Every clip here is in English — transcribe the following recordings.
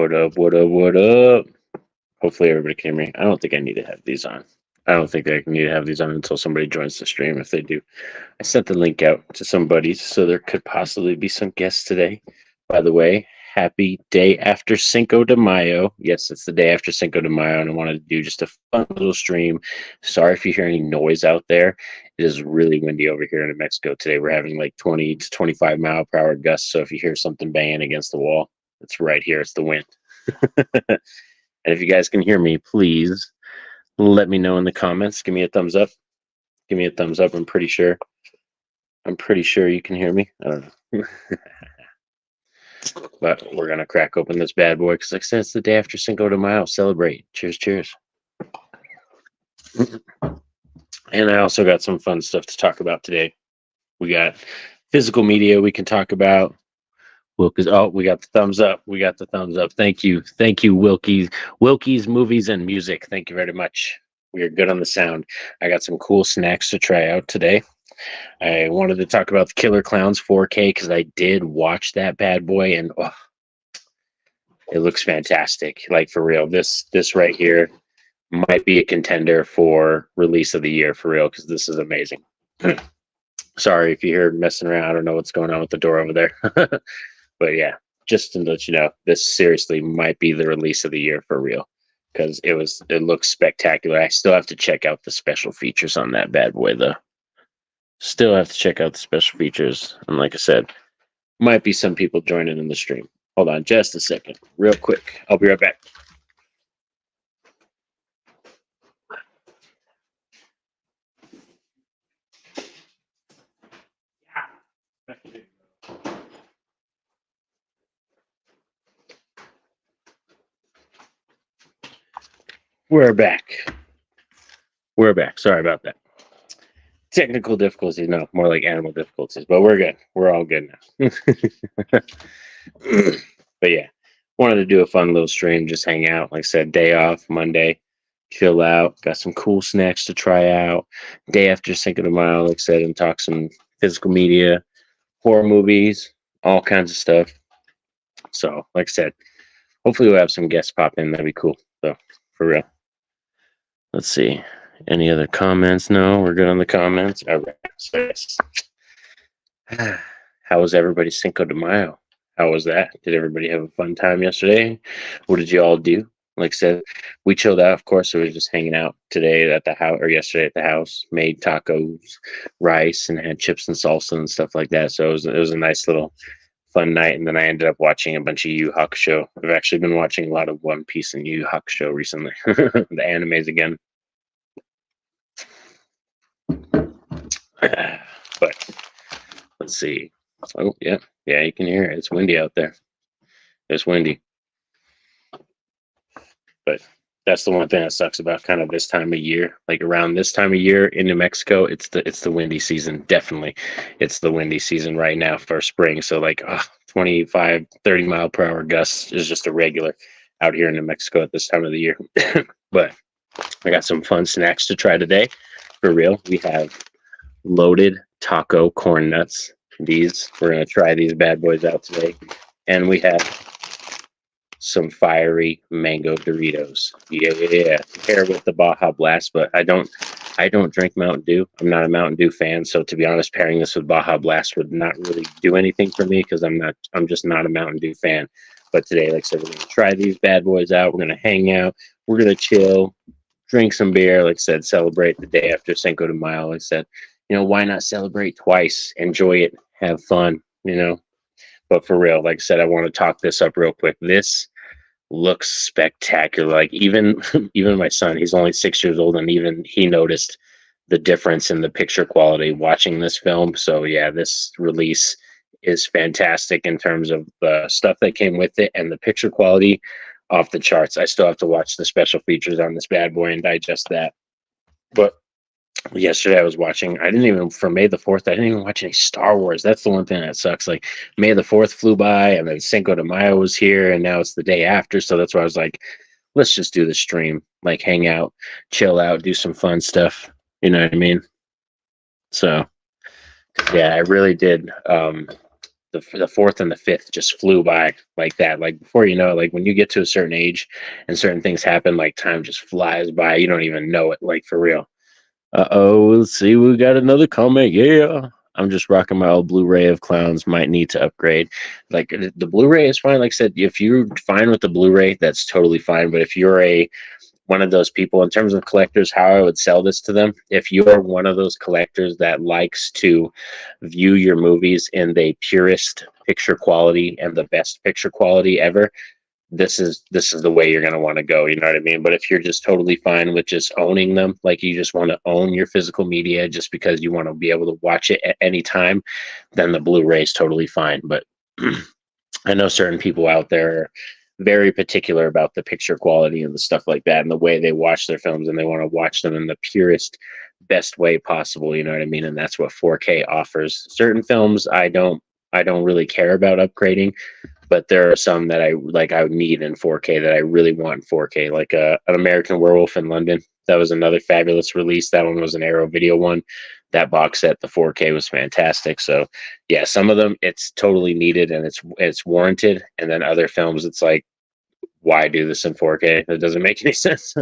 What up, what up, what up? Hopefully everybody can hear me. I don't think I need to have these on. I don't think I need to have these on until somebody joins the stream. If they do, I sent the link out to some buddies, so there could possibly be some guests today. By the way, happy day after Cinco de Mayo. Yes, it's the day after Cinco de Mayo, and I wanted to do just a fun little stream. Sorry if you hear any noise out there. It is really windy over here in New Mexico today. We're having like 20 to 25 mile per hour gusts, so if you hear something banging against the wall, it's right here. It's the wind. And if you guys can hear me, please let me know in the comments. Give me a thumbs up. Give me a thumbs up. I'm pretty sure you can hear me. I don't know. But we're going to crack open this bad boy because like I said, it's the day after Cinco de Mayo. Celebrate. Cheers, cheers. And I also got some fun stuff to talk about today. We got physical media we can talk about. Wilkie's, oh, we got the thumbs up. We got the thumbs up. Thank you. Thank you, Wilkie's. Wilkie's Movies and Music. Thank you very much. We are good on the sound. I got some cool snacks to try out today. I wanted to talk about the Killer Clowns 4K because I did watch that bad boy and oh, it looks fantastic. Like for real. This right here might be a contender for release of the year for real because this is amazing. Sorry if you hear messing around. I don't know what's going on with the door over there. But yeah, just to let you know, this seriously might be the release of the year for real because it looks spectacular. I still have to check out the special features on that bad boy though. Still have to check out the special features. And like I said, might be some people joining in the stream. Hold on just a second, real quick. I'll be right back. We're back. We're back. Sorry about that. Technical difficulties, no, more like animal difficulties, but we're good. We're all good now. But yeah, wanted to do a fun little stream, just hang out. Like I said, day off, Monday, chill out. Got some cool snacks to try out. Day after Cinco de Mayo, like I said, and talk some physical media, horror movies, all kinds of stuff. So, like I said, hopefully we'll have some guests pop in. That'd be cool. So, for real. Let's see. Any other comments? No, we're good on the comments. All right. So, yes. How was everybody's Cinco de Mayo? How was that? Did everybody have a fun time yesterday? What did you all do? Like I said, we chilled out, of course. So we were just hanging out today at the house, or yesterday at the house. Made tacos, rice, and had chips and salsa and stuff like that. So it was a nice little fun night. And then I ended up watching a bunch of Yu Hakusho. I've actually been watching a lot of One Piece and Yu Hakusho recently. The animes again. But let's see. Oh yeah, you can hear it. It's windy out there. It's windy. But that's the one thing that sucks about kind of this time of year. Like around this time of year in New Mexico, it's the windy season. Definitely, it's the windy season right now for spring. So like 25, 30 mile per hour gusts is just a regular out here in New Mexico at this time of the year. But I got some fun snacks to try today. For real, we have loaded taco corn nuts. We're gonna try these bad boys out today, and we have some fiery mango Doritos. Yeah, pair with the Baja Blast. But I don't drink Mountain Dew. I'm not a Mountain Dew fan, so to be honest, pairing this with Baja Blast would not really do anything for me because I'm just not a Mountain Dew fan. But today, like I said, we're gonna try these bad boys out. We're gonna hang out. We're gonna chill, drink some beer. Like I said, celebrate the day after Cinco de Mayo. Like I said, why not celebrate twice? Enjoy it, have fun, But for real, like I said, I want to talk this up real quick. This looks spectacular. Like even my son, he's only 6 years old, and even he noticed the difference in the picture quality watching this film. So yeah, this release is fantastic in terms of the stuff that came with it, and the picture quality off the charts. I still have to watch the special features on this bad boy and digest that. But yesterday I was watching, for May the 4th, I didn't even watch any Star Wars. That's the one thing that sucks. Like May the 4th flew by, and then Cinco de Mayo was here, and now it's the day after. So that's why I was like, let's just do the stream, like hang out, chill out, do some fun stuff. You know what I mean? So yeah, I really did the fourth and the fifth just flew by like that. Like before you know it, like when you get to a certain age and certain things happen, like time just flies by. You don't even know it, like for real. Uh-oh, let's see, we got another comment. Yeah. I'm just rocking my old Blu-ray of Clowns. Might need to upgrade. Like the Blu-ray is fine. Like I said, if you're fine with the Blu-ray, that's totally fine. But if you're a one of those people in terms of collectors, how I would sell this to them, if you're one of those collectors that likes to view your movies in the purest picture quality and the best picture quality ever, this is the way you're going to want to go, you know what I mean? But if you're just totally fine with just owning them, like you just want to own your physical media just because you want to be able to watch it at any time, then the Blu-ray is totally fine. But I know certain people out there are very particular about the picture quality and the stuff like that and the way they watch their films, and they want to watch them in the purest best way possible, you know what I mean? And that's what 4K offers. Certain films I don't really care about upgrading, but there are some that I would need in 4K that I really want in 4K, like an American Werewolf in London. That was another fabulous release. That one was an Arrow Video one. That box set, the 4K, was fantastic. So yeah, some of them it's totally needed and it's warranted, and then other films it's like, why do this in 4K? That doesn't make any sense.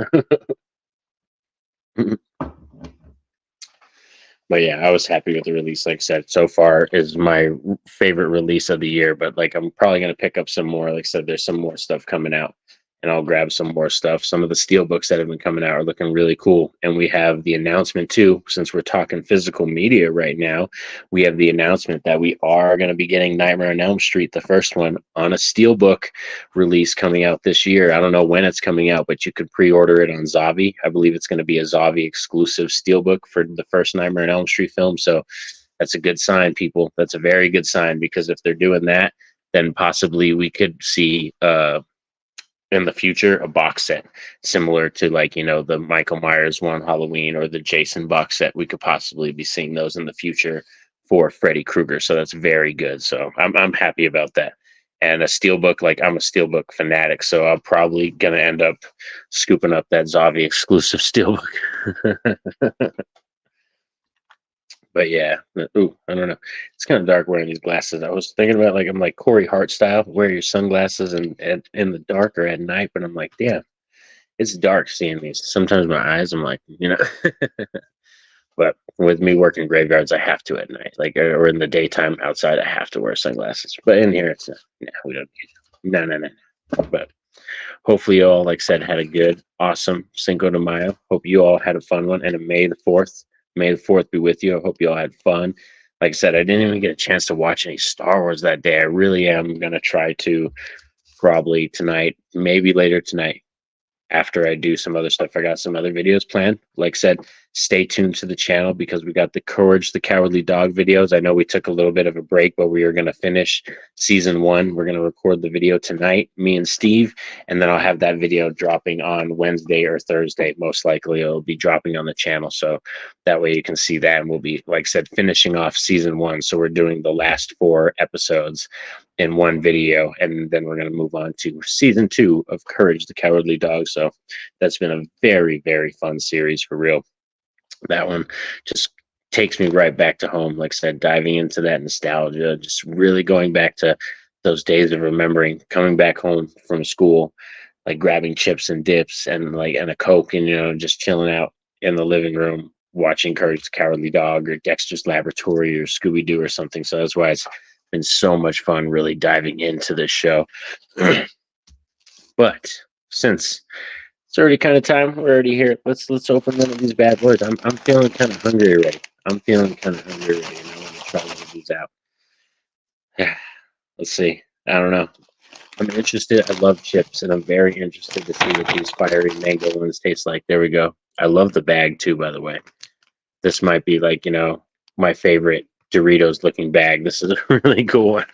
But yeah, I was happy with the release. Like I said, so far is my favorite release of the year. But like, I'm probably gonna pick up some more. Like I said, there's some more stuff coming out, and I'll grab some more stuff. Some of the steel books that have been coming out are looking really cool, and we have the announcement too. Since we're talking physical media right now, we have the announcement that we are going to be getting Nightmare on Elm Street, the first one, on a steel book release coming out this year. I don't know when it's coming out, but you could pre-order it on Zavi. I believe it's going to be a Zavi exclusive steelbook for the first Nightmare on Elm Street film. So that's a good sign, people. That's a very good sign, because if they're doing that, then possibly we could see in the future a box set similar to, like, the Michael Myers one, Halloween, or the Jason box set. We could possibly be seeing those in the future for Freddy Krueger. So that's very good. So I'm happy about that. And a steelbook, like, I'm a steelbook fanatic, so I'm probably gonna end up scooping up that Zavi exclusive steelbook. But yeah, ooh, I don't know. It's kind of dark wearing these glasses. I was thinking about, like, I'm like Corey Hart style, wear your sunglasses and in the dark or at night. But I'm like, damn, it's dark seeing these. Sometimes my eyes, I'm like. But with me working graveyards, I have to at night, like, or in the daytime outside, I have to wear sunglasses. But in here, it's no, we don't need. No, no, no. But hopefully, you all, like I said, had a good, awesome Cinco de Mayo. Hope you all had a fun one, and a May the 4th. May the 4th be with you. I hope you all had fun. Like I said, I didn't even get a chance to watch any Star Wars that day. I really am going to try to, probably tonight, maybe later tonight, after I do some other stuff. I got some other videos planned. Like I said, stay tuned to the channel, because we got the Courage the Cowardly Dog videos. I know we took a little bit of a break, but we are going to finish season 1. We're going to record the video tonight, me and Steve, and then I'll have that video dropping on Wednesday or Thursday. Most likely it'll be dropping on the channel, so that way you can see that. And we'll be, like I said, finishing off season 1. So we're doing the last 4 episodes in one video, and then we're going to move on to season 2 of Courage the Cowardly Dog. So that's been a very, very fun series, for real. That one just takes me right back to home. Like I said, diving into that nostalgia, just really going back to those days of remembering coming back home from school, like grabbing chips and dips and a Coke, and just chilling out in the living room watching Courage the Cowardly Dog or Dexter's Laboratory or Scooby Doo or something. So that's why it's been so much fun really diving into this show. But since it's already kind of time, we're already here. Let's open one of these bad boys. I'm feeling kind of hungry already. I'm feeling kind of hungry already, and I want to try one of these out. Let's see. I don't know. I'm interested. I love chips, and I'm very interested to see what these fiery mango ones taste like. There we go. I love the bag too, by the way. This might be like, my favorite Doritos looking bag. This is a really cool one.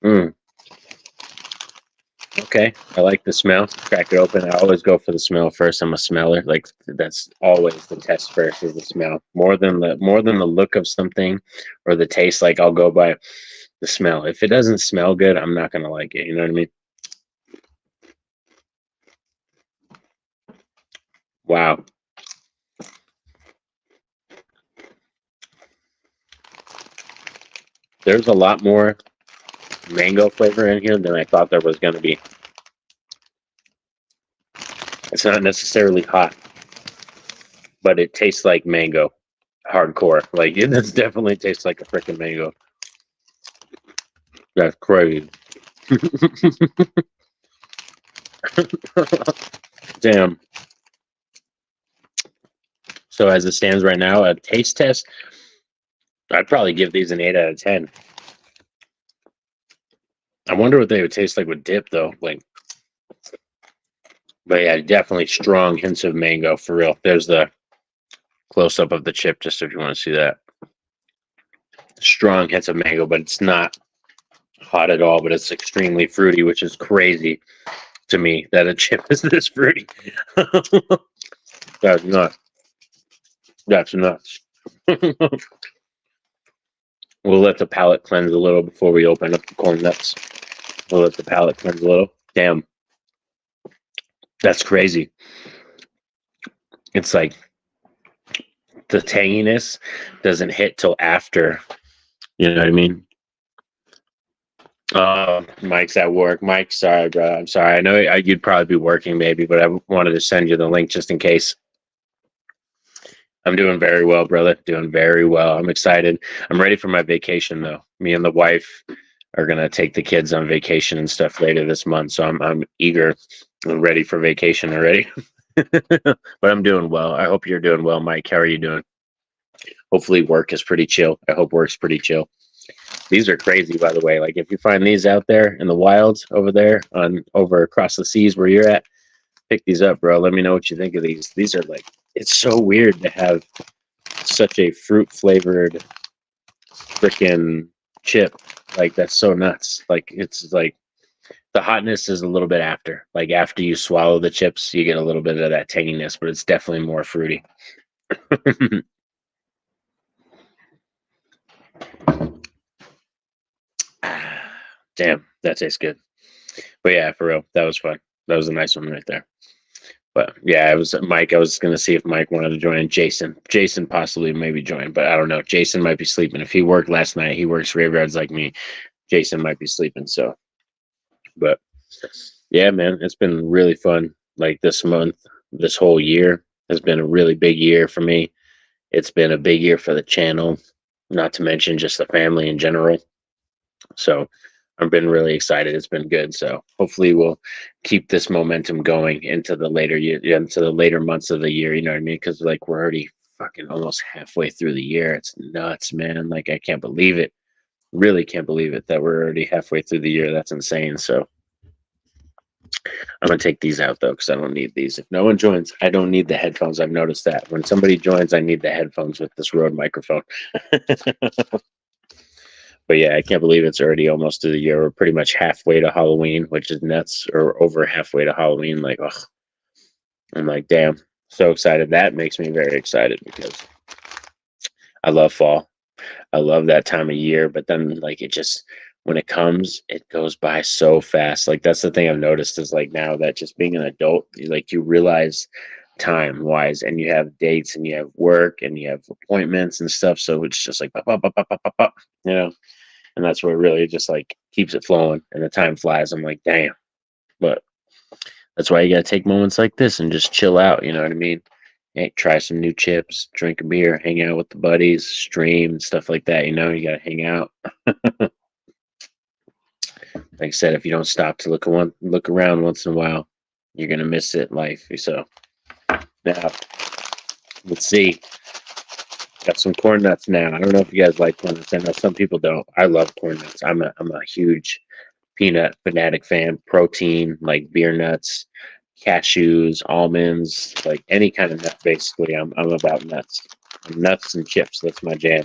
Mm. Okay, I like the smell. Crack it open. I always go for the smell first. I'm a smeller. Like, that's always the test first, is the smell. More than the look of something or the taste. Like, I'll go by the smell. If it doesn't smell good, I'm not gonna like it. You know what I mean? Wow. There's a lot more mango flavor in here than I thought there was going to be. It's not necessarily hot, but it tastes like mango. Hardcore. Like, it does definitely tastes like a freaking mango. That's crazy. Damn. So as it stands right now, a taste test, I'd probably give these an 8 out of 10. I wonder what they would taste like with dip, though. Like, but yeah, definitely strong hints of mango for real. There's the close up of the chip, just if you want to see that. Strong hints of mango, but it's not hot at all. But it's extremely fruity, which is crazy to me that a chip is this fruity. That's nuts. That's nuts. We'll let the palate cleanse a little before we open up the corn nuts. We'll let the palate cleanse a little. Damn. That's crazy. It's like the tanginess doesn't hit till after. You know what I mean? Mike's at work. Mike, sorry, bro. I'm sorry. I know you'd probably be working maybe, but I wanted to send you the link just in case. I'm doing very well, brother. Doing very well. I'm excited. I'm ready for my vacation, though. Me and the wife are gonna take the kids on vacation and stuff later this month, so I'm eager and ready for vacation already. But I'm doing well. I hope you're doing well, Mike. How are you doing? Hopefully, work is pretty chill. I hope work's pretty chill. These are crazy, by the way. Like, if you find these out there in the wilds over there, over across the seas where you're at, pick these up, bro. Let me know what you think of these. These are like, it's so weird to have such a fruit flavored freaking chip. Like, that's so nuts. Like, it's like the hotness is a little bit after. Like, after you swallow the chips, you get a little bit of that tanginess, but it's definitely more fruity. Damn, that tastes good. But yeah, for real, that was fun. That was a nice one right there. But yeah, it was Mike. I was gonna see if Mike wanted to join. Jason possibly maybe join, but I don't know. Jason might be sleeping. If he worked last night, he works graveyards like me. Jason might be sleeping. So, but yeah, man, it's been really fun. Like this month, this whole year has been a really big year for me. It's been a big year for the channel, not to mention just the family in general. So I've been really excited. It's been good. So hopefully we'll keep this momentum going into the later year, into the later months of the year. You know what I mean? Because like we're already fucking almost halfway through the year. It's nuts, man. Like I can't believe it. Really can't believe it that we're already halfway through the year. That's insane. So I'm gonna take these out though because I don't need these. If no one joins, I don't need the headphones. I've noticed that when somebody joins, I need the headphones with this Rode microphone. But yeah, I can't believe it's already almost to the year. We're pretty much halfway to Halloween, which is nuts, or over halfway to Halloween. Like, ugh. I'm like, damn, so excited. That makes me very excited because I love fall. I love that time of year. But then, like, it just, when it comes, it goes by so fast. Like, that's the thing I've noticed is like now that just being an adult, like, you realize time wise and you have dates and you have work and you have appointments and stuff. So it's just like, pop, pop, pop, pop, pop, pop, pop, you know? And that's what really just like keeps it flowing and the time flies. I'm like, damn. But that's why you gotta take moments like this and just chill out, you know what I mean? Hey, try some new chips, drink a beer, hang out with the buddies, stream and stuff like that, you know, you gotta hang out. Like I said, if you don't stop to look around once in a while, you're gonna miss it in life. So now let's see. Got some corn nuts now. I don't know if you guys like corn nuts. I know some people don't. I love corn nuts. I'm a huge peanut fanatic fan. Protein, like beer nuts, cashews, almonds, like any kind of nut. Basically, I'm about nuts. Nuts and chips. That's my jam.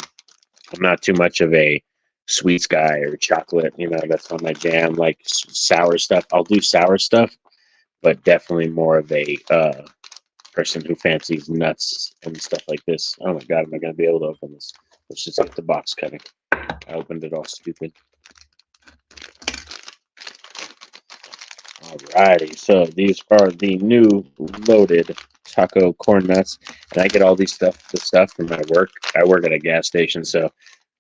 I'm not too much of a sweets guy or chocolate. You know, that's not my jam. Like sour stuff. I'll do sour stuff, but definitely more of a person who fancies nuts and stuff like this. Oh my god, am I going to be able to open this? Let's just get the box cutting. I opened it all stupid. Alrighty, so these are the new loaded taco corn nuts, and I get all the stuff from my work. I work at a gas station, so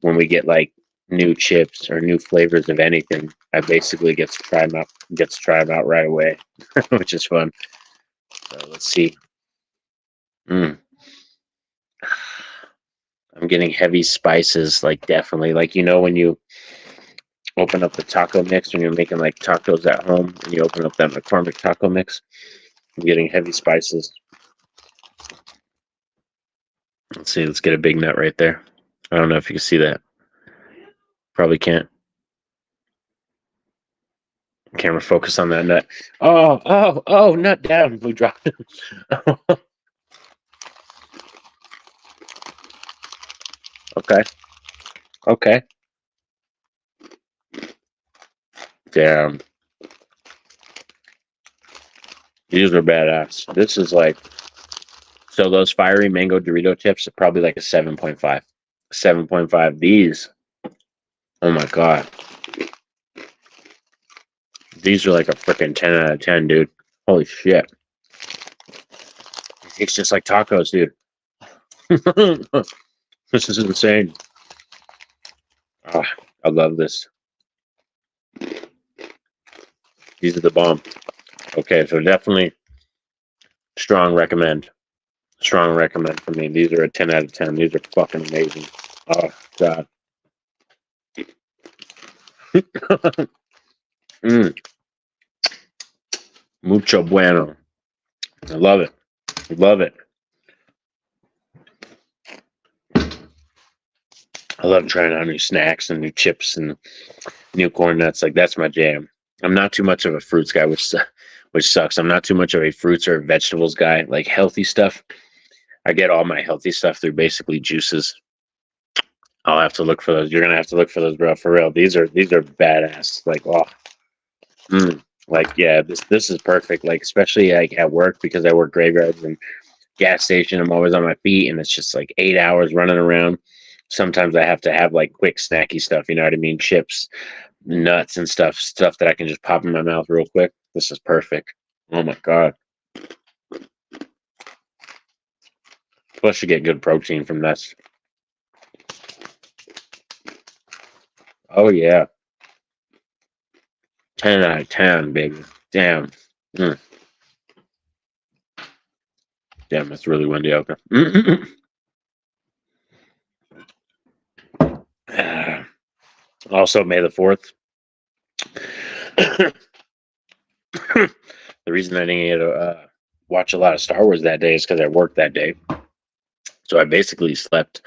when we get like new chips or new flavors of anything, I basically get to try them out right away, which is fun. So let's see. Mm. I'm getting heavy spices, like definitely. Like when you open up the taco mix when you're making like tacos at home, and you open up that McCormick taco mix, I'm getting heavy spices. Let's see. Let's get a big nut right there. I don't know if you can see that. Probably can't. Camera focus on that nut. Oh, nut down. We dropped it. Okay. Okay. Damn. These are badass. This is like, so those fiery mango Dorito chips are probably like a 7.5. 7.5. These, oh my God. These are like a freaking 10 out of 10, dude. Holy shit. It's just like tacos, dude. This is insane. Oh, I love this. These are the bomb. Okay, so definitely strong recommend. Strong recommend for me. These are a 10 out of 10. These are fucking amazing. Oh, God. Mucho bueno. I love it. Love it. I love trying out new snacks and new chips and new corn nuts. Like, that's my jam. I'm not too much of a fruits guy, which sucks. I'm not too much of a fruits or vegetables guy. Like healthy stuff, I get all my healthy stuff through basically juices. I'll have to look for those. You're gonna have to look for those, bro. For real, these are badass. Like, like yeah, this is perfect. Like especially like at work because I work graveyards and gas station. I'm always on my feet, and it's just like 8 hours running around. Sometimes I have to have like quick snacky stuff. You know what I mean? Chips, nuts, and stuff that I can just pop in my mouth real quick. This is perfect. Oh my God. Plus, you get good protein from this. Oh yeah, 10 out of 10, baby. Damn. Mm. Damn, it's really windy out there. Also, May the 4th. The reason I didn't get to watch a lot of Star Wars that day is because I worked that day. So I basically slept,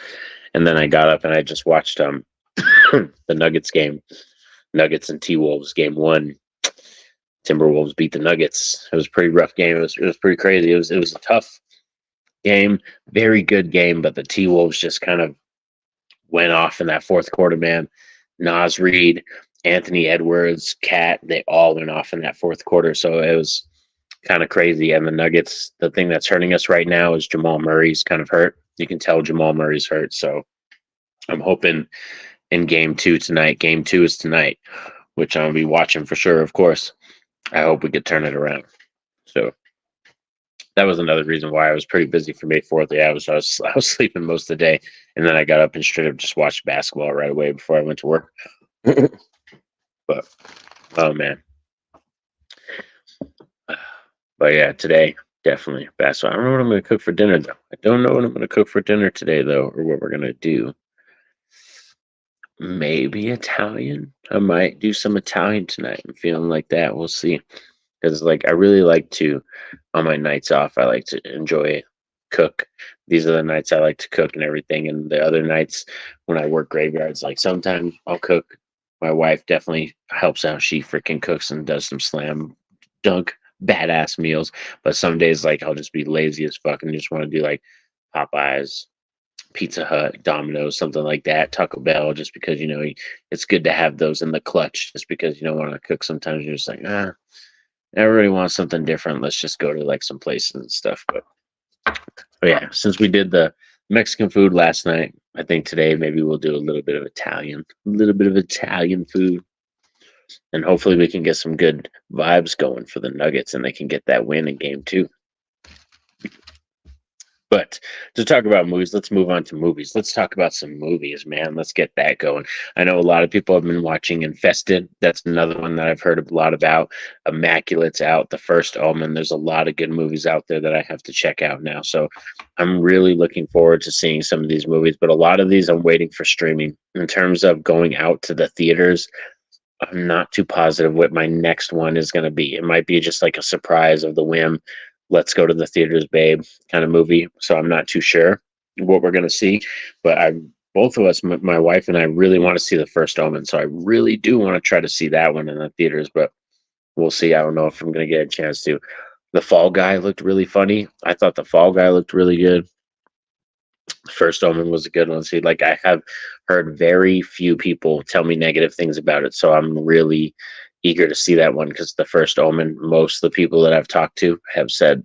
and then I got up and I just watched the Nuggets game. Nuggets and T-Wolves game 1. Timberwolves beat the Nuggets. It was a pretty rough game. It was pretty crazy. It was a tough game, very good game, but the T-Wolves just kind of went off in that fourth quarter, man. Nas Reed, Anthony Edwards, Cat, they all went off in that fourth quarter. So it was kind of crazy. And the Nuggets, the thing that's hurting us right now is Jamal Murray's kind of hurt. You can tell Jamal Murray's hurt. So I'm hoping in game 2 tonight. Game 2 is tonight, which I'll be watching for sure, of course. I hope we could turn it around. So that was another reason why I was pretty busy for May 4th. Yeah, I was sleeping most of the day, and then I got up and straight up just watched basketball right away before I went to work. But oh man, but yeah, today definitely basketball. I don't know what I'm going to cook for dinner though. I don't know what I'm going to cook for dinner today though, or what we're going to do. Maybe Italian. I might do some Italian tonight. I'm feeling like that. We'll see. Because like I really like to, on my nights off, I like to enjoy cook. These are the nights I like to cook and everything. And the other nights when I work graveyards, like sometimes I'll cook. My wife definitely helps out. She freaking cooks and does some slam dunk badass meals. But some days like I'll just be lazy as fuck and just want to do like Popeyes, Pizza Hut, Domino's, something like that, Taco Bell, just because it's good to have those in the clutch. Just because you don't want to cook, sometimes you're just like everybody wants something different. Let's just go to like some places and stuff. But yeah, since we did the Mexican food last night, I think today maybe we'll do a little bit of Italian food, and hopefully we can get some good vibes going for the Nuggets, and they can get that win in game 2. But to talk about movies, let's move on to movies. Let's talk about some movies, man. Let's get that going. I know a lot of people have been watching Infested. That's another one that I've heard a lot about. Immaculate's out. The First Omen. There's a lot of good movies out there that I have to check out now. So I'm really looking forward to seeing some of these movies. But a lot of these I'm waiting for streaming. In terms of going out to the theaters, I'm not too positive what my next one is going to be. It might be just like a surprise of the whim. Let's go to the theaters, babe, kind of movie. So I'm not too sure what we're going to see, but both of us, my wife and I, really want to see The First Omen. So I really do want to try to see that one in the theaters, but we'll see. I don't know if I'm going to get a chance to. The Fall Guy looked really funny. I thought The Fall Guy looked really good. First Omen was a good one. See, like I have heard very few people tell me negative things about it, so I'm really eager to see that one because the First Omen, most of the people that I've talked to have said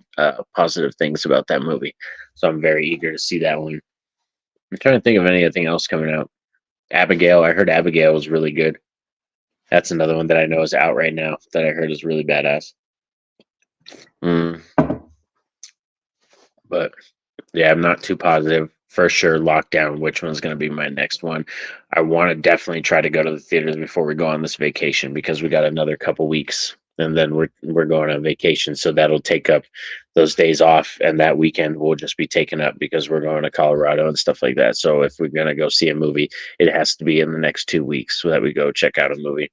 positive things about that movie. So I'm very eager to see that one. I'm trying to think of anything else coming out. Abigail, I heard Abigail was really good. That's another one that I know is out right now that I heard is really badass. Mm, but yeah, I'm not too positive for sure. Lock down which one's going to be my next one. I want to definitely try to go to the theaters before we go on this vacation because we got another couple weeks and then we're going on vacation. So that'll take up those days off, and that weekend will just be taken up because we're going to Colorado and stuff like that. So if we're going to go see a movie, it has to be in the next 2 weeks so that we go check out a movie.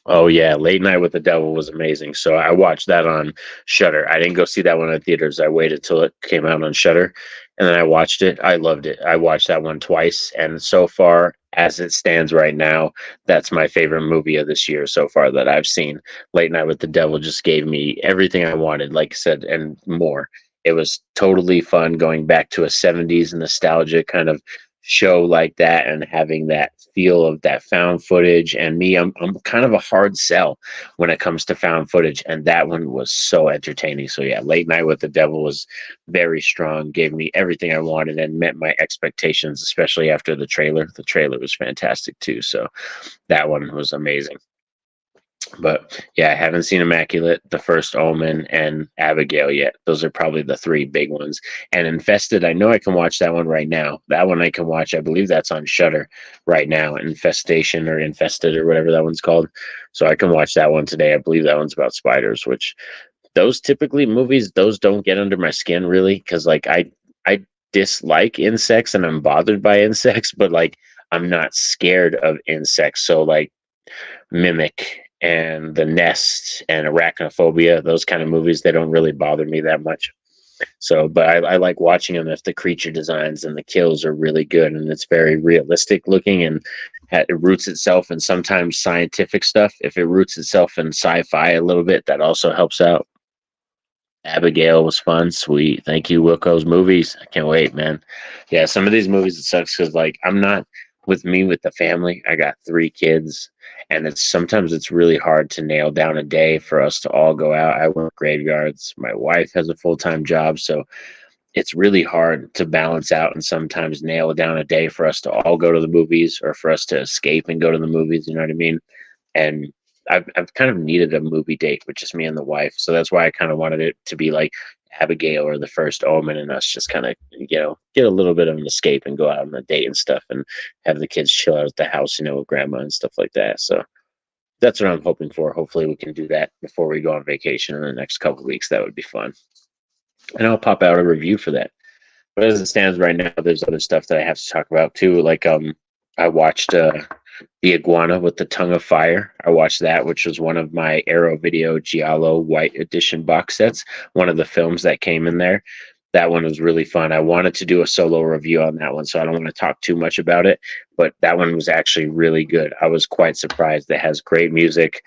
Oh yeah, Late Night with the Devil was amazing. So I watched that on Shutter. I didn't go see that one in theaters. I waited till it came out on Shutter, and then I watched it. I loved it. I watched that one twice, and so far as it stands right now, that's my favorite movie of this year so far that I've seen. Late Night with the Devil just gave me everything I wanted, like I said, and more. It was totally fun going back to a 70s nostalgia kind of show like that and having that feel of that found footage. And me, I'm kind of a hard sell when it comes to found footage, and that one was so entertaining. So yeah, Late Night with the Devil was very strong, gave me everything I wanted and met my expectations, especially after the trailer. The trailer was fantastic too, so that one was amazing. But yeah, I haven't seen Immaculate, The First Omen, and Abigail yet. Those are probably the three big ones. And Infested, I know I can watch that one right now. That one I can watch. I believe that's on Shutter right now. Infestation or Infested or whatever that one's called. So I can watch that one today. I believe that one's about spiders, which those typically movies, those don't get under my skin really, because like I dislike insects and I'm bothered by insects, but like I'm not scared of insects. So like Mimic and The Nest and Arachnophobia, those kind of movies, they don't really bother me that much. So, but I like watching them if the creature designs and the kills are really good and it's very realistic looking and it roots itself in sometimes scientific stuff. If it roots itself in sci-fi a little bit, that also helps out. Abigail was fun, sweet. Thank you, Wilco's movies. I can't wait, man. Yeah, some of these movies it sucks because like I'm not with me with the family. I got 3 kids, and it's sometimes it's really hard to nail down a day for us to all go out. I work graveyards. My wife has a full-time job, so it's really hard to balance out and sometimes nail down a day for us to all go to the movies or for us to escape and go to the movies. You know what I mean? And I've kind of needed a movie date with just me and the wife, so that's why I kind of wanted it to be like Abigail or The First Omen, and us just kind of get a little bit of an escape and go out on a date and stuff, and have the kids chill out at the house, with grandma and stuff like that. So that's what I'm hoping for. Hopefully, we can do that before we go on vacation in the next couple of weeks. That would be fun, and I'll pop out a review for that. But as it stands right now, there's other stuff that I have to talk about too. Like I watched the Iguana with the Tongue of Fire. I watched that, which was one of my Arrow Video Giallo White Edition box sets. One of the films that came in there. That one was really fun. I wanted to do a solo review on that one, so I don't want to talk too much about it. But that one was actually really good. I was quite surprised. It has great music,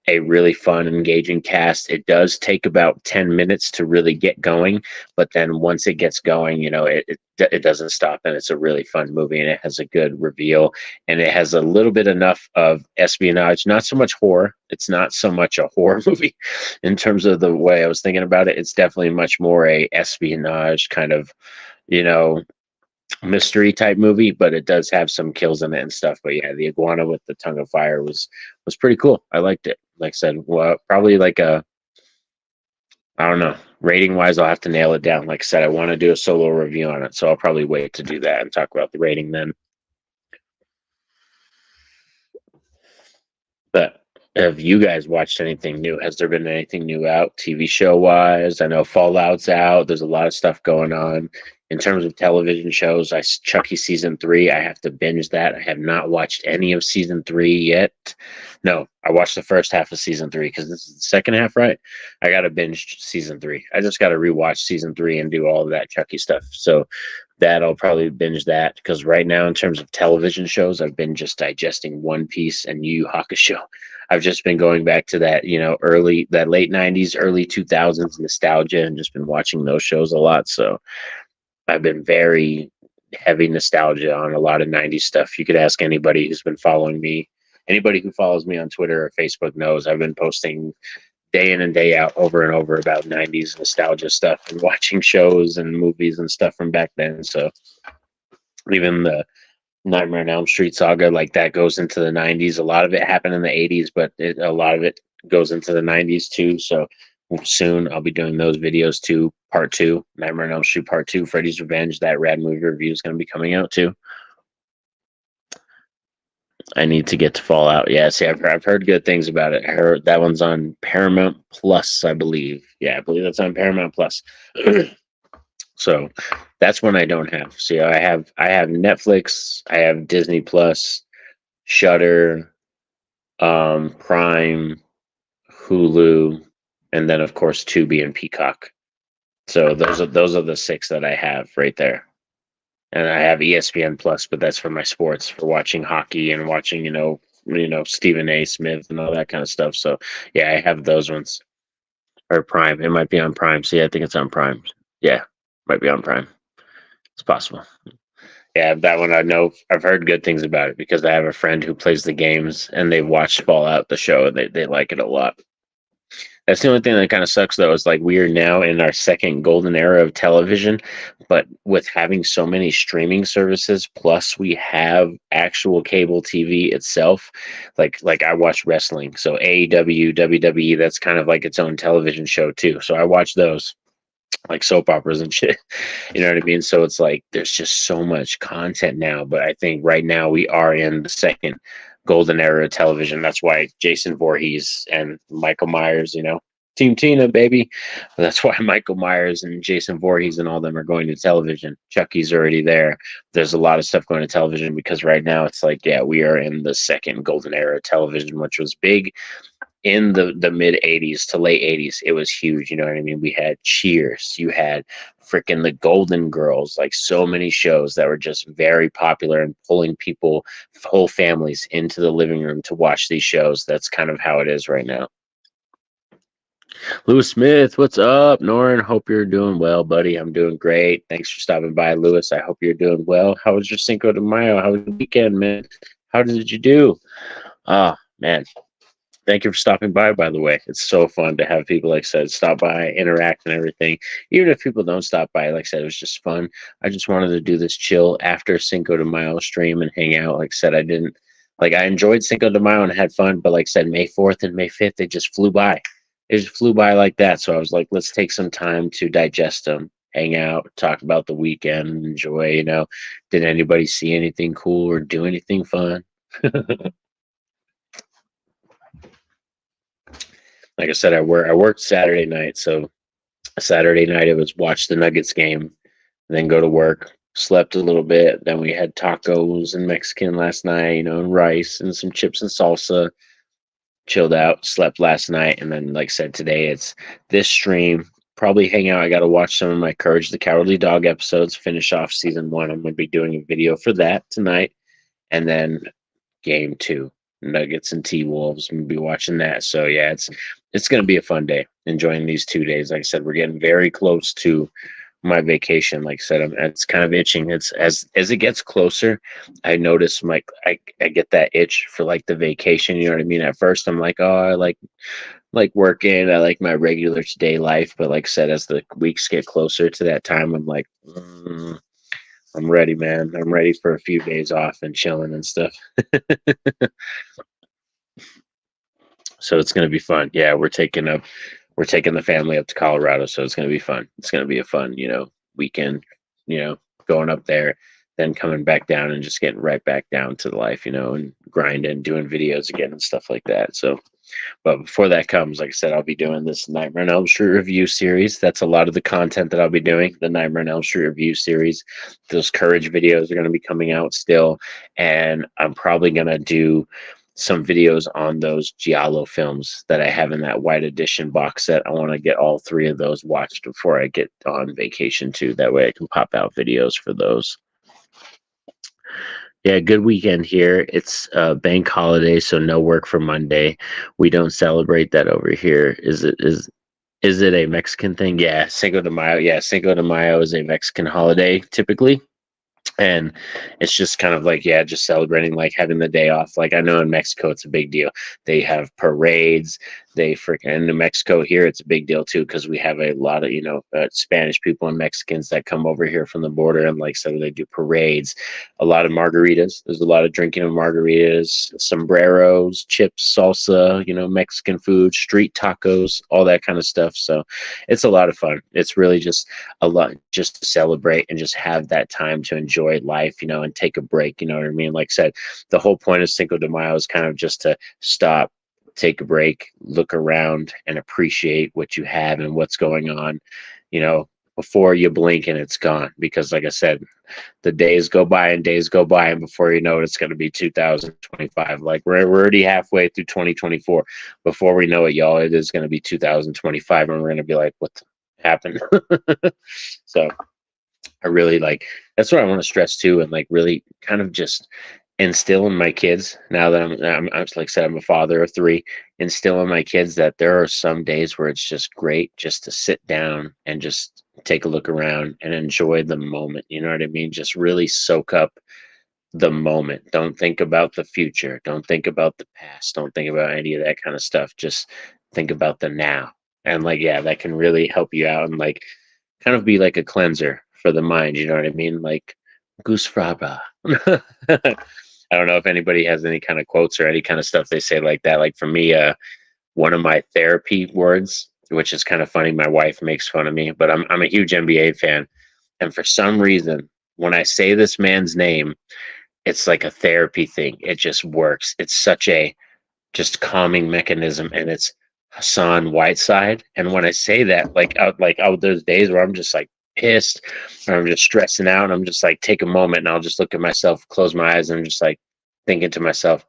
a really fun, engaging cast. It does take about 10 minutes to really get going, but then once it gets going, it doesn't stop, and it's a really fun movie, and it has a good reveal, and it has a little bit enough of espionage, not so much horror. It's not so much a horror movie in terms of the way I was thinking about it. It's definitely much more a espionage kind of, you know, mystery type movie, but it does have some kills in it and stuff. But yeah, the Iguana with the Tongue of Fire was pretty cool. I liked it. Like I said, well, probably like a, I don't know, Rating wise, I'll have to nail it down. Like I said, I want to do a solo review on it, so I'll probably wait to do that and talk about the rating then. But have you guys watched anything new? Has there been anything new out TV show wise? I know Fallout's out. There's a lot of stuff going on. In terms of television shows, Chucky season 3. I have to binge that. I have not watched any of season 3 yet. No, I watched the first half of season 3 because this is the second half, right? I got to binge season 3. I just got to rewatch season 3 and do all of that Chucky stuff. So that I'll probably binge that because right now, in terms of television shows, I've been just digesting One Piece and Yu Yu Hakusho. I've just been going back to that, that late 90s, early 2000s nostalgia and just been watching those shows a lot. So I've been very heavy nostalgia on a lot of 90s stuff. You could ask anybody who's been following me. Anybody who follows me on Twitter or Facebook knows I've been posting day in and day out over and over about 90s nostalgia stuff and watching shows and movies and stuff from back then. So even the Nightmare on Elm Street saga, like that goes into the 90s. A lot of it happened in the 80s, but a lot of it goes into the 90s too. So soon I'll be doing those videos too. Part 2, Nightmare on Elm Street Part 2, Freddy's Revenge. That rad movie review is going to be coming out too. I need to get to Fallout. Yeah, see, I've heard good things about it. I heard that one's on Paramount Plus, I believe. Yeah, I believe that's on Paramount Plus. So that's one I don't have. See, I have Netflix, I have Disney Plus, Shudder, Prime, Hulu, and then of course Tubi and Peacock. So those are the 6 that I have right there. And I have ESPN Plus, but that's for my sports, for watching hockey and watching, Stephen A. Smith and all that kind of stuff. So yeah, I have those ones. Or Prime. It might be on Prime. See, I think it's on Prime. Yeah, might be on Prime. It's possible. Yeah, that one I know. I've heard good things about it because I have a friend who plays the games and they've watched Fallout, the show, and they like it a lot. That's the only thing that kind of sucks, though, is like we are now in our second golden era of television, but with having so many streaming services, plus we have actual cable TV itself. Like I watch wrestling, so AEW, WWE, that's kind of like its own television show too. So I watch those, like soap operas and shit. You know what I mean? So it's like there's just so much content now. But I think right now we are in the second golden era of television. That's why Jason Voorhees and Michael Myers, Team Tina, baby. That's why Michael Myers and Jason Voorhees and all them are going to television. Chucky's already there. There's a lot of stuff going to television because right now it's like, yeah, we are in the second golden era of television, which was big in the mid 80s to late 80s. It was huge. You know what I mean? We had Cheers. You had freaking the Golden Girls, like so many shows that were just very popular and pulling people, whole families into the living room to watch these shows. That's kind of how it is right now. Lewis Smith, what's up? Norin, hope you're doing well, buddy. I'm doing great. Thanks for stopping by, Lewis. I hope you're doing well. How was your Cinco de Mayo? How was the weekend, man? How did you do? Oh, man. Thank you for stopping by the way. It's so fun to have people, like I said, stop by, interact and everything. Even if people don't stop by, like I said, it was just fun. I just wanted to do this chill after Cinco de Mayo stream and hang out. Like I said, I enjoyed Cinco de Mayo and had fun, but like I said, May 4th and May 5th, they just flew by. It just flew by like that. So I was like, let's take some time to digest them, hang out, talk about the weekend, enjoy, did anybody see anything cool or do anything fun? Like I said, I worked Saturday night. So Saturday night it was watch the Nuggets game, then go to work, slept a little bit. Then we had tacos and Mexican last night, and rice and some chips and salsa. Chilled out, slept last night, and then like I said, today it's this stream. Probably hang out. I got to watch some of my Courage the Cowardly Dog episodes, finish off season 1. I'm going to be doing a video for that tonight. And then game 2, Nuggets and T-Wolves. I'm going to be watching that. So yeah, it's going to be a fun day. Enjoying these 2 days. Like I said, we're getting very close to my vacation. Like I said, it's kind of itching. It's as it gets closer, I notice like I get that itch for like the vacation. You know what I mean? At first, I'm like, oh, I like working. I like my regular day life. But like I said, as the weeks get closer to that time, I'm like, I'm ready, man. I'm ready for a few days off and chilling and stuff. So it's gonna be fun. Yeah, we're we're taking the family up to Colorado, so it's going to be fun. It's going to be a fun, weekend, going up there, then coming back down and just getting right back down to the life, and grinding, doing videos again and stuff like that. So, but before that comes, like I said, I'll be doing this Nightmare on Elm Street review series. That's a lot of the content that I'll be doing, the Nightmare on Elm Street review series. Those Courage videos are going to be coming out still. And I'm probably going to do some videos on those Giallo films that I have in that white edition box set. I want to get all 3 of those watched before I get on vacation too. That way I can pop out videos for those. Yeah, good weekend here. It's bank holiday, so no work for Monday. We don't celebrate that over here. Is it a Mexican thing? Yeah, Cinco de Mayo. Yeah, Cinco de Mayo is a Mexican holiday typically. And it's just kind of like, yeah, just celebrating, like having the day off. Like I know in Mexico, it's a big deal. They have parades. In New Mexico here, it's a big deal too, because we have a lot of, Spanish people and Mexicans that come over here from the border. And like, so they do parades, a lot of margaritas. There's a lot of drinking of margaritas, sombreros, chips, salsa, Mexican food, street tacos, all that kind of stuff. So it's a lot of fun. It's really just a lot just to celebrate and just have that time to enjoy life, and take a break. You know what I mean? Like I said, the whole point of Cinco de Mayo is kind of just to stop, take a break, look around, and appreciate what you have and what's going on, before you blink and it's gone. Because like I said, the days go by and days go by, and before you know it, it's going to be 2025. Like we're already halfway through 2024. Before we know it, y'all, it is going to be 2025, and we're going to be like, what happened? So I really that's what I want to stress too, and like really kind of just instill in my kids, now that I'm like I said, I'm a father of 3, instill in my kids that there are some days where it's just great just to sit down and just take a look around and enjoy the moment. You know what I mean? Just really soak up the moment. Don't think about the future. Don't think about the past. Don't think about any of that kind of stuff. Just think about the now. And like, yeah, that can really help you out and like kind of be like a cleanser for the mind. You know what I mean? Like goose fraba. I don't know if anybody has any kind of quotes or any kind of stuff they say like that. Like for me, one of my therapy words, which is kind of funny, my wife makes fun of me, but I'm a huge NBA fan. And for some reason, when I say this man's name, it's like a therapy thing. It just works. It's such a just calming mechanism, and it's Hassan Whiteside. And when I say that, there's days where I'm just like pissed or I'm just stressing out, and I'm just like take a moment and I'll just look at myself, close my eyes, and I'm just like thinking to myself,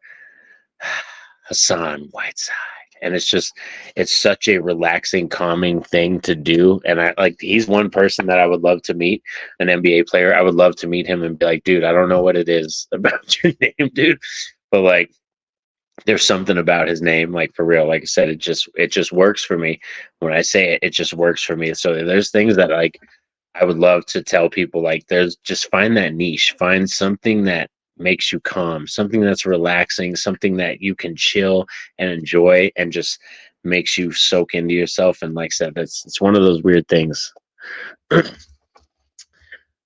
Hassan Whiteside. And it's such a relaxing, calming thing to do. And he's one person that I would love to meet, an NBA player. I would love to meet him and be like, dude, I don't know what it is about your name, dude, but like, there's something about his name, like for real. Like I said, it just works for me. When I say it, it just works for me. So there's things that like I would love to tell people, like there's just find that niche, find something that makes you calm, something that's relaxing, something that you can chill and enjoy and just makes you soak into yourself. And like I said, it's one of those weird things.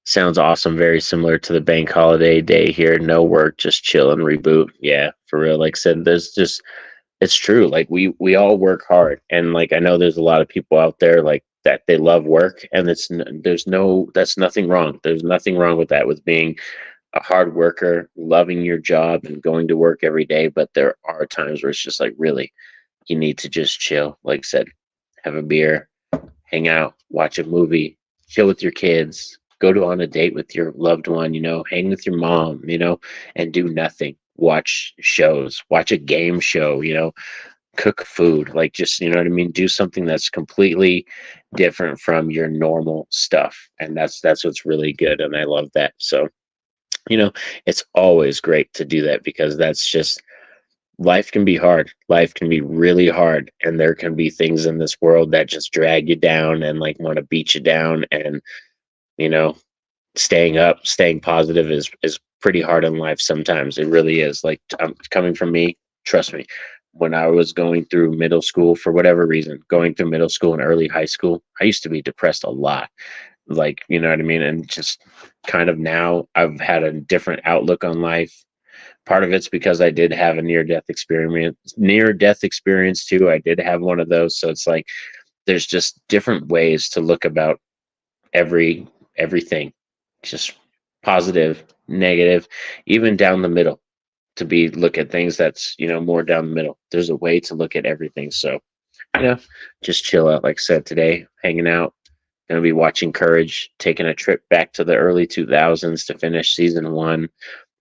Sounds awesome. Very similar to the bank holiday day here. No work, just chill and reboot. Yeah, for real. Like I said, it's true. Like we all work hard, and like I know there's a lot of people out there like that they love work, and that's nothing wrong. There's nothing wrong with that, with being a hard worker, loving your job, and going to work every day. But there are times where it's just like really, you need to just chill. Like I said, have a beer, hang out, watch a movie, chill with your kids, on a date with your loved one, hang with your mom, and do nothing. Watch shows, watch a game show, cook food, like just, you know what I mean? Do something that's completely different from your normal stuff. And that's what's really good. And I love that. So, it's always great to do that, because that's just, life can be hard. Life can be really hard. And there can be things in this world that just drag you down and like want to beat you down. And, staying positive is pretty hard in life sometimes. It really is. Like, coming from me, trust me, when I was going through middle school, for whatever reason, going through middle school and early high school, I used to be depressed a lot. Like, you know what I mean? And just kind of now I've had a different outlook on life. Part of it's because I did have a near death experience too. I did have one of those. So it's like, there's just different ways to look about everything, just positive, negative, even down the middle, to be look at things that's, more down the middle. There's a way to look at everything. So, just chill out. Like I said, today, hanging out, gonna be watching Courage, taking a trip back to the early 2000s to finish season one,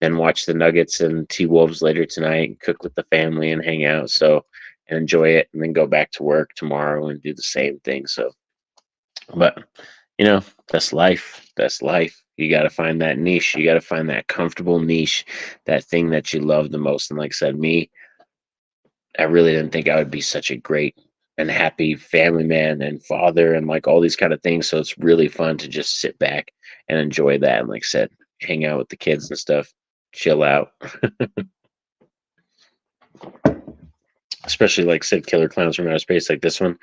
then watch the Nuggets and T-Wolves later tonight, cook with the family and hang out. So, and enjoy it, and then go back to work tomorrow and do the same thing. So, but that's life. That's life. You got to find that niche. You got to find that comfortable niche, that thing that you love the most. And like I said, me, I really didn't think I would be such a great and happy family man and father and like all these kind of things. So it's really fun to just sit back and enjoy that. And like I said, hang out with the kids and stuff, chill out. Especially like I said, Killer Clowns from Outer Space, like this one.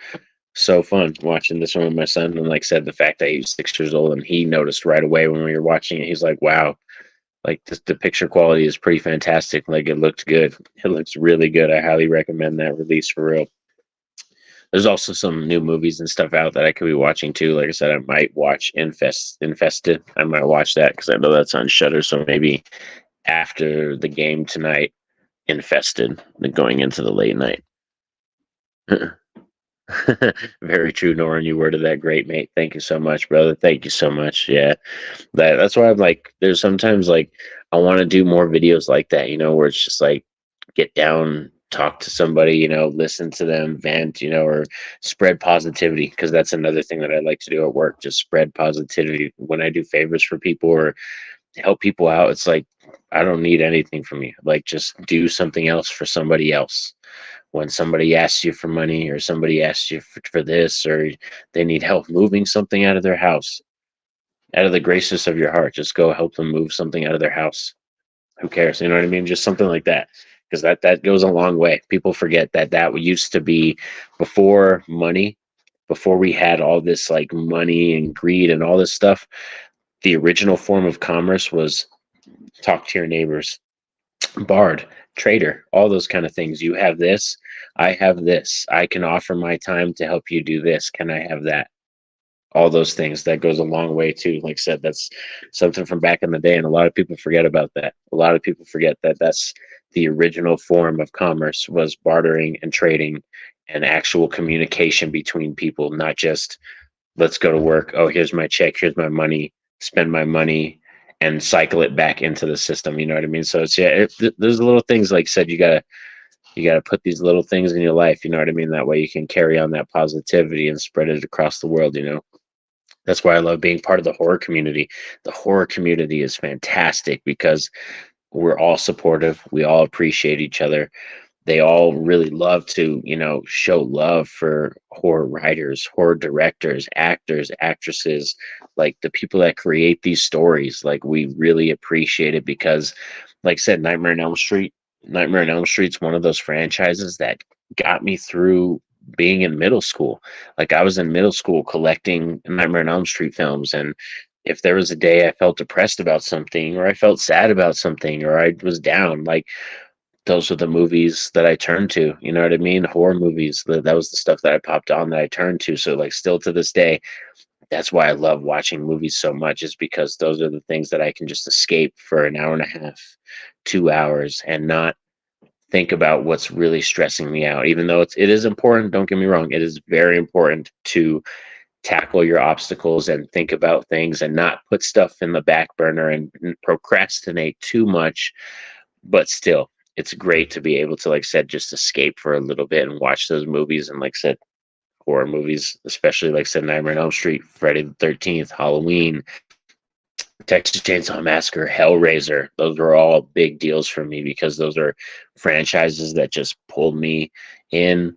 So fun watching this one with my son. And like I said, the fact that he was 6 years old and he noticed right away when we were watching it, he's like, wow, like the picture quality is pretty fantastic. Like it looked good. It looks really good. I highly recommend that release for real. There's also some new movies and stuff out that I could be watching too. Like I said, I might watch Infested. I might watch that because I know that's on Shutter. So maybe after the game tonight, Infested, then going into the late night. Very true, Noran. You worded that great, mate. Thank you so much, brother. Thank you so much. Yeah, that's why I'm like, there's sometimes like I want to do more videos like that, where it's just like get down, talk to somebody, listen to them vent, or spread positivity, because that's another thing that I like to do at work, just spread positivity. When I do favors for people or help people out, it's like I don't need anything from you. Like just do something else for somebody else. When somebody asks you for money or somebody asks you for this, or they need help moving something out of their house, out of the graces of your heart, just go help them move something out of their house. Who cares? You know what I mean? Just something like that. Because that goes a long way. People forget that used to be before money, before we had all this like money and greed and all this stuff. The original form of commerce was talk to your neighbors, bard, trader, all those kind of things. You have this, I have this. I can offer my time to help you do this. Can I have that? All those things. That goes a long way too. Like I said, that's something from back in the day, and a lot of people forget about that. A lot of people forget that that's the original form of commerce, was bartering and trading and actual communication between people, not just let's go to work. Oh, here's my check, here's my money, spend my money and cycle it back into the system. You know what I mean? So it's there's little things, like I said, you gotta put these little things in your life. You know what I mean? That way you can carry on that positivity and spread it across the world. That's why I love being part of the horror community. The horror community is fantastic because we're all supportive. We all appreciate each other. They all really love to, show love for horror writers, horror directors, actors, actresses, like the people that create these stories. Like we really appreciate it because, like I said, Nightmare on Elm Street's one of those franchises that got me through being in middle school. Like I was in middle school collecting Nightmare on Elm Street films, and if there was a day I felt depressed about something or I felt sad about something or I was down, like those were the movies that I turned to. You know what I mean? Horror movies. That was the stuff that I popped on that I turned to. So like still to this day, that's why I love watching movies so much, is because those are the things that I can just escape for an hour and a half, 2 hours, and not think about what's really stressing me out. Even though it is important, don't get me wrong, it is very important to tackle your obstacles and think about things and not put stuff in the back burner and procrastinate too much. But still, it's great to be able to, like I said, just escape for a little bit and watch those movies. And like I said, horror movies, especially like I said, Nightmare on Elm Street, Friday the 13th, Halloween, Texas Chainsaw Massacre, Hellraiser. Those were all big deals for me because those are franchises that just pulled me in,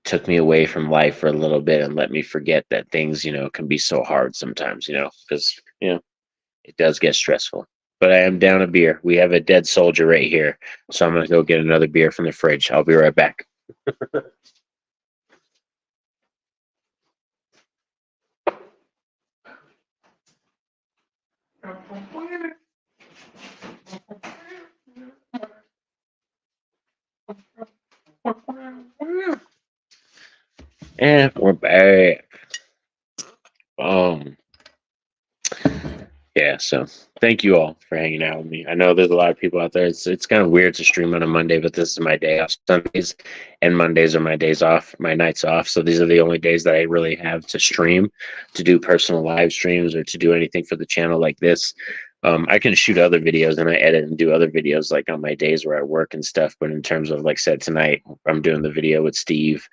took me away from life for a little bit, and let me forget that things, can be so hard sometimes, because, it does get stressful. But I am down a beer. We have a dead soldier right here. So I'm going to go get another beer from the fridge. I'll be right back. We're back. Um, yeah, so thank you all for hanging out with me. I know there's a lot of people out there. It's kind of weird to stream on a Monday, but this is my day off. Sundays and Mondays are my days off, my nights off. So these are the only days that I really have to stream, to do personal live streams or to do anything for the channel like this. I can shoot other videos and I edit and do other videos like on my days where I work and stuff. But in terms of, like I said, tonight I'm doing the video with Steve.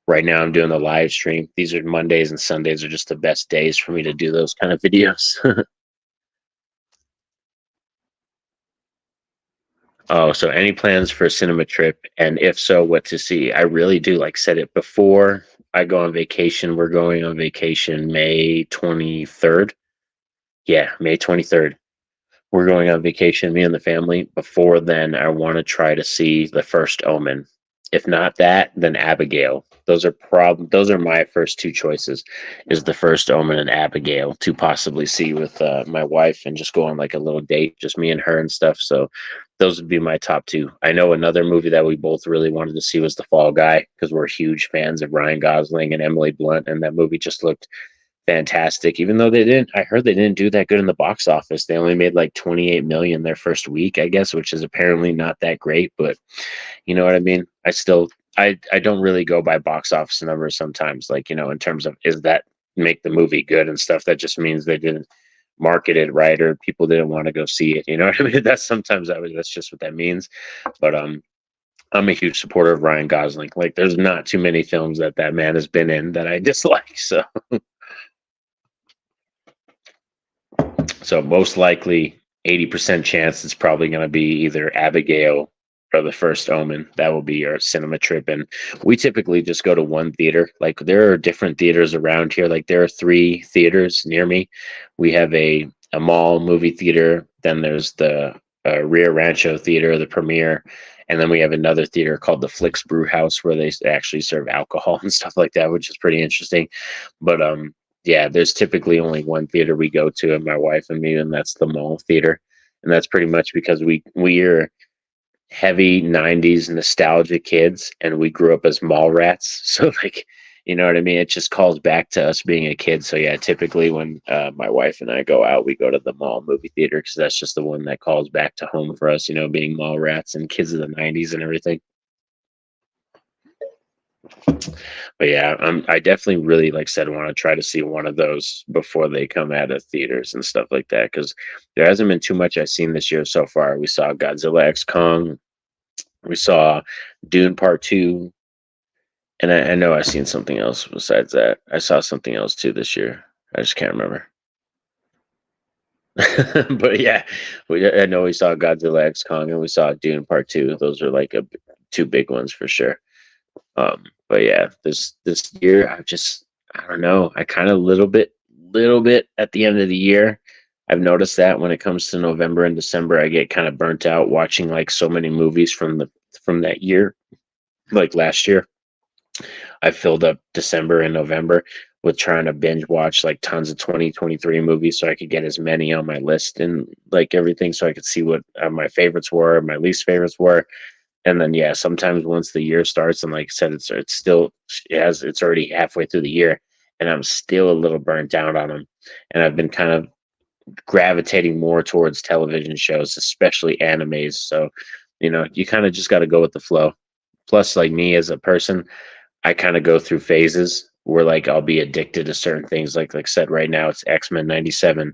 Right now I'm doing the live stream. These are Mondays and Sundays are just the best days for me to do those kind of videos. Oh, so any plans for a cinema trip? And if so, what to see? I really do, like said it before I go on vacation. We're going on vacation May 23rd. Yeah, May 23rd. We're going on vacation, me and the family. Before then, I want to try to see The First Omen. If not that, then Abigail. Those are my first two choices, is The First Omen and Abigail, to possibly see with my wife and just go on like a little date, just me and her and stuff. So those would be my top two. I know another movie that we both really wanted to see was The Fall Guy, because we're huge fans of Ryan Gosling and Emily Blunt, and that movie just looked fantastic. Even though I heard they didn't do that good in the box office. They only made like 28 million their first week, I guess, which is apparently not that great, but you know what I mean? I don't really go by box office numbers sometimes, like, in terms of, is that make the movie good and stuff. That just means they didn't market it right, or people didn't want to go see it. You know what I mean? That's just what that means. But I'm a huge supporter of Ryan Gosling. Like, there's not too many films that man has been in that I dislike. So most likely 80% chance it's probably going to be either Abigail or The First Omen. That will be our cinema trip. And we typically just go to one theater. Like, there are different theaters around here. Like, there are 3 theaters near me. We have a mall movie theater. Then there's the Rio Rancho Theater, the Premiere. And then we have another theater called the Flicks Brew House, where they actually serve alcohol and stuff like that, which is pretty interesting. But yeah, there's typically only one theater we go to, and my wife and me, and that's the mall theater. And that's pretty much because we're heavy 90s nostalgia kids, and we grew up as mall rats. So, like, you know what I mean? It just calls back to us being a kid. So yeah, typically when my wife and I go out, we go to the mall movie theater, because that's just the one that calls back to home for us, being mall rats and kids of the 90s and everything. But yeah, I definitely really, like I said, want to try to see one of those before they come out of theaters and stuff like that, because there hasn't been too much I've seen this year so far. We saw Godzilla X Kong, we saw Dune Part 2, and I know I've seen something else besides that. I saw something else too this year. I just can't remember. But yeah, I know we saw Godzilla X Kong and we saw Dune Part 2. Those are like two big ones for sure. But yeah, this year I don't know. I kind of little bit at the end of the year. I've noticed that when it comes to November and December, I get kind of burnt out watching like so many movies from that year. Like last year, I filled up December and November with trying to binge watch like tons of 2023 movies, so I could get as many on my list and like everything, so I could see what my favorites were, my least favorites were. And then yeah, sometimes once the year starts, and like I said, it's already halfway through the year, and I'm still a little burnt out on them. And I've been kind of gravitating more towards television shows, especially animes. So, you kind of just got to go with the flow. Plus, like me as a person, I kind of go through phases where like I'll be addicted to certain things. Like I said, right now it's X-Men 97,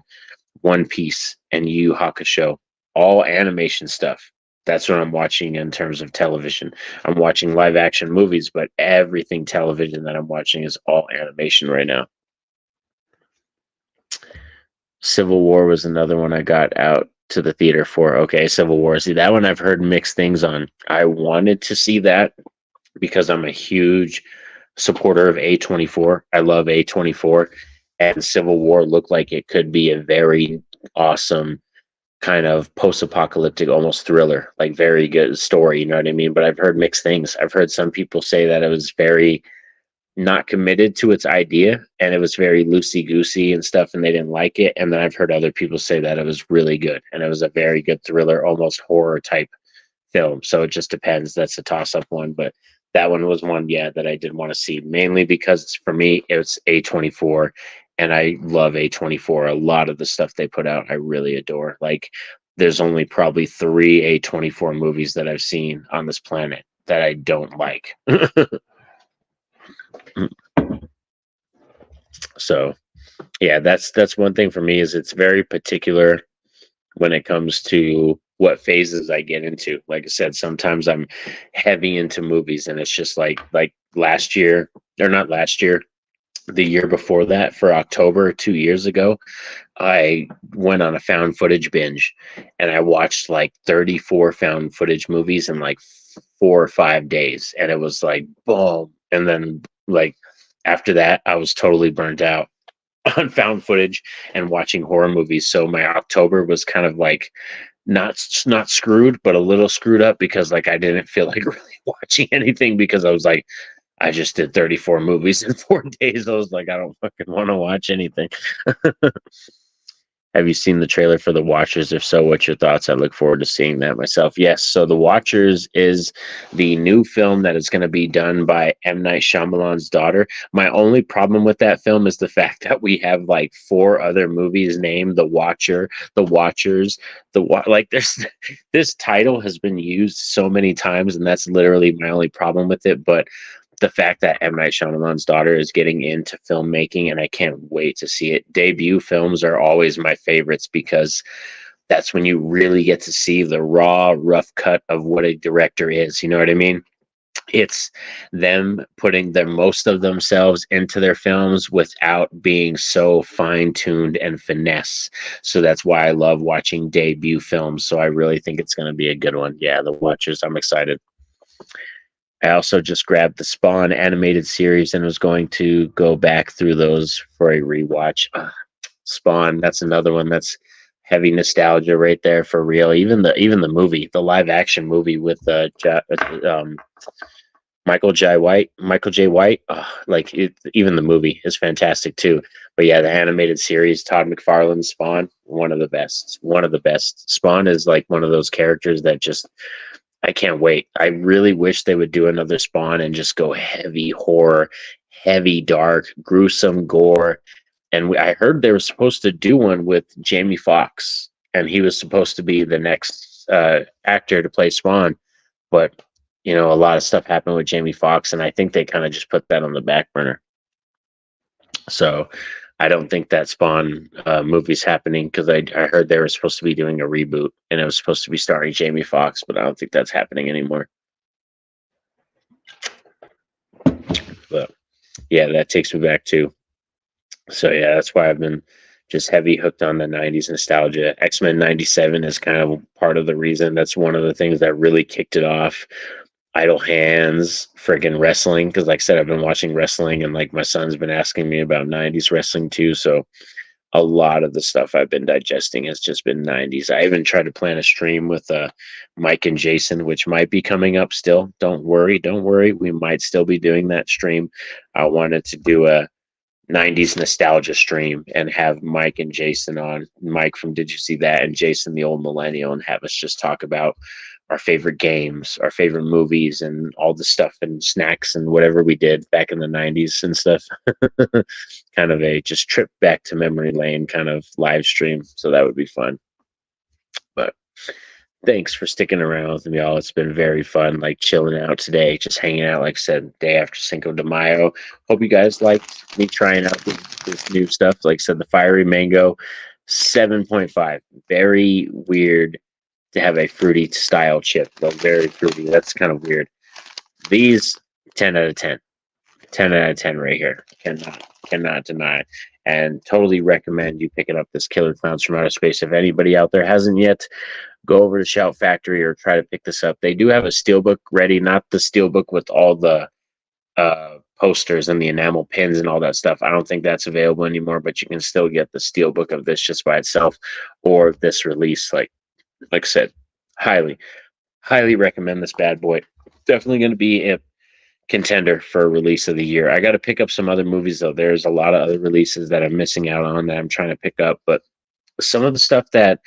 One Piece, and Yu Yu Hakusho, all animation stuff. That's what I'm watching in terms of television. I'm watching live action movies, but everything television that I'm watching is all animation right now. Civil War was another one I got out to the theater for. Okay, Civil War. See, that one I've heard mixed things on. I wanted to see that because I'm a huge supporter of A24. I love A24, and Civil War looked like it could be a very awesome kind of post-apocalyptic, almost thriller, like very good story. You know what I mean? But I've heard mixed things. I've heard some people say that it was very not committed to its idea, and it was very loosey goosey and stuff, and they didn't like it. And then I've heard other people say that it was really good, and it was a very good thriller, almost horror type film. So it just depends. That's a toss up one, but That one was one, yeah, that I did want to see, mainly because for me it's A24, and I love A24. A lot of the stuff they put out, I really adore. Like, there's only probably three A24 movies that I've seen on this planet that I don't like. So, yeah, that's one thing for me is it's very particular when it comes to what phases I get into. Like I said, sometimes I'm heavy into movies, and it's just like last year, or not last year, the year before that, for October 2 years ago, I went on a found footage binge, and I watched like 34 found footage movies in like 4 or 5 days, and it was like boom. And then like after that, I was totally burnt out on found footage and watching horror movies. So my October was kind of like not screwed, but a little screwed up, because like I didn't feel like really watching anything, because I was like, I just did 34 movies in 4 days. I was like, I don't fucking want to watch anything. Have you seen the trailer for The Watchers? If so, what's your thoughts? I look forward to seeing that myself. Yes, so The Watchers is the new film that is going to be done by M. Night Shyamalan's daughter. My only problem with that film is the fact that we have like four other movies named The Watcher, The Watchers, like this title has been used so many times, and that's literally my only problem with it. But the fact that M. Night Shyamalan's daughter is getting into filmmaking, and I can't wait to see it. Debut films are always my favorites, because that's when you really get to see the raw, rough cut of what a director is. You know what I mean? It's them putting the most of themselves into their films without being so fine-tuned and finesse. So that's why I love watching debut films. So I really think it's going to be a good one. Yeah, The Watchers, I'm excited. I also just grabbed the Spawn animated series and was going to go back through those for a rewatch. Spawn, that's another one that's heavy nostalgia right there, for real. Even the movie, the live action movie with Michael J. White, like even the movie is fantastic too. But yeah, the animated series, Todd McFarlane's Spawn, one of the best. One of the best. Spawn is like one of those characters that just, I can't wait. I really wish they would do another Spawn and just go heavy horror, heavy dark, gruesome gore. And I heard they were supposed to do one with Jamie Foxx, and he was supposed to be the next actor to play Spawn. But a lot of stuff happened with Jamie Foxx, and I think they kind of just put that on the back burner. So I don't think that Spawn movie's happening, because I heard they were supposed to be doing a reboot, and it was supposed to be starring Jamie Foxx, but I don't think that's happening anymore. But yeah, that takes me back to. So yeah, that's why I've been just heavy hooked on the 90s nostalgia. X-Men 97 is kind of part of the reason. That's one of the things that really kicked it off. Idle Hands, friggin' wrestling, because like I said, I've been watching wrestling, and like my son's been asking me about 90s wrestling too. So a lot of the stuff I've been digesting has just been 90s. I even tried to plan a stream with Mike and Jason, which might be coming up still. Don't worry. We might still be doing that stream. I wanted to do a 90s nostalgia stream and have Mike and Jason on. Mike from Did You See That, and Jason the Old Millennial, and have us just talk about our favorite games, our favorite movies, and all the stuff and snacks and whatever we did back in the 90s and stuff. Kind of a just trip back to memory lane kind of live stream. So that would be fun. But thanks for sticking around with me, y'all. It's been very fun, like chilling out today, just hanging out, like I said, day after Cinco de Mayo. Hope you guys liked me trying out this new stuff. Like I said, the Fiery Mango 7.5. Very weird to have a fruity style chip, though. Very fruity. That's kind of weird. These 10 out of 10. 10 out of 10 right here. Cannot deny. And totally recommend you picking up this Killer Clowns from Outer Space. If anybody out there hasn't yet, go over to Shout Factory or try to pick this up. They do have a steelbook ready, not the steelbook with all the posters and the enamel pins and all that stuff. I don't think that's available anymore, but you can still get the steelbook of this just by itself, or this release. Like I said, highly recommend this bad boy. Definitely going to be a contender for release of the year. I got to pick up some other movies, though. There's a lot of other releases that I'm missing out on that I'm trying to pick up, but some of the stuff that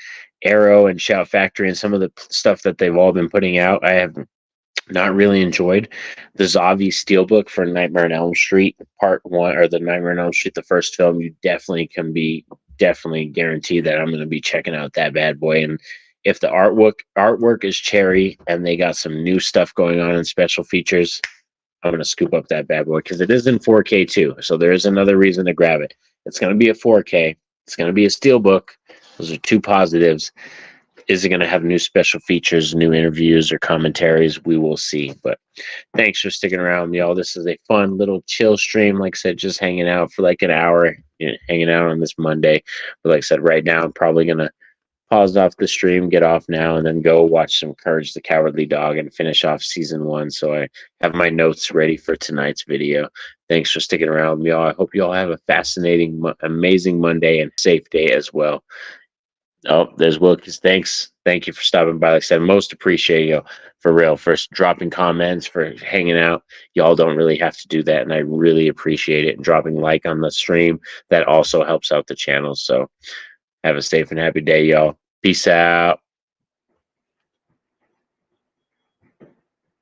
Arrow and Shout Factory and some of the stuff that they've all been putting out, I have not really enjoyed. The Zavi Steelbook for Nightmare on Elm Street Part One, or the Nightmare on Elm Street, the first film, you definitely can be definitely guaranteed that I'm going to be checking out that bad boy. And if the artwork is cherry and they got some new stuff going on in special features, I'm going to scoop up that bad boy because it is in 4K too. So there is another reason to grab it. It's going to be a 4K. It's going to be a Steelbook. Those are two positives. Is it going to have new special features, new interviews, or commentaries? We will see. But thanks for sticking around, y'all. This is a fun little chill stream. Like I said, just hanging out for like an hour, hanging out on this Monday. But like I said, right now, I'm probably going to pause off the stream, get off now, and then go watch some Courage the Cowardly Dog and finish off season 1. So I have my notes ready for tonight's video. Thanks for sticking around, y'all. I hope you all have a fascinating, amazing Monday and safe day as well. Oh, there's Wilkes. Thanks. Thank you for stopping by. Like I said, most appreciate you for real, for dropping comments, for hanging out. Y'all don't really have to do that, and I really appreciate it. And dropping like on the stream, that also helps out the channel. So have a safe and happy day, y'all. Peace out.